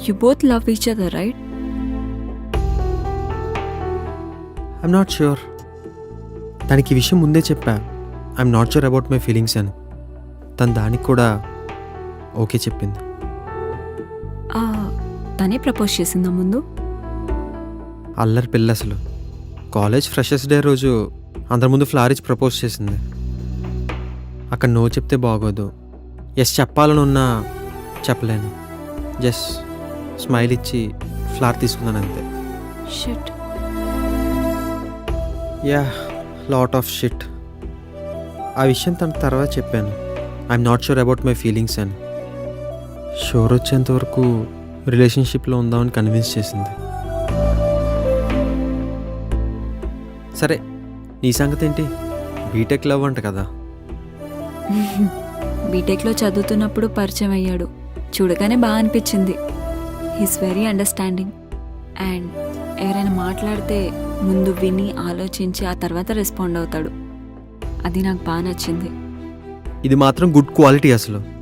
You both love each other, right? I'm not sure. దానికి ఈ విషయం ముందే చెప్పా. I'm not sure about my feelings అని. తను దానికి కూడా ఓకే చెప్పింది. తనే ప్రపోజ్ చేసిందా ముందు? అల్లరి పిల్ల అసలు. కాలేజ్ ఫ్రెషర్స్ డే రోజు అందరి ముందు ఫ్లవర్ ఇచ్చి ప్రపోజ్ చేసింది. అక్కడ నో చెప్తే బాగోదు. ఎస్ చెప్పాలని ఉన్నా చెప్పలేను. జస్ట్ స్మైల్ ఇచ్చి ఫ్లవర్ తీసుకున్నాను అంతే. Shit. Yeah, lot of shit. ఆ విషయం తన తర్వాత చెప్పాను. I'm not sure about my feelings అని. షూర్ వచ్చేంత వరకు రిలేషన్షిప్లో ఉందామని కన్విన్స్ చేసింది. సరే, నీ సంగతి ఏంటి? బీటెక్ లవ్ అంట కదా. బీటెక్లో చదువుతున్నప్పుడు పరిచయం అయ్యాడు. చూడగానే బాగా అనిపించింది. హీస్ వెరీ అండర్స్టాండింగ్ అండ్ ఎవరైనా మాట్లాడితే ముందు విని ఆలోచించి ఆ తర్వాత రెస్పాండ్ అవుతాడు. అది నాకు బాగా నచ్చింది. ఇది మాత్రం గుడ్ క్వాలిటీ అసలు.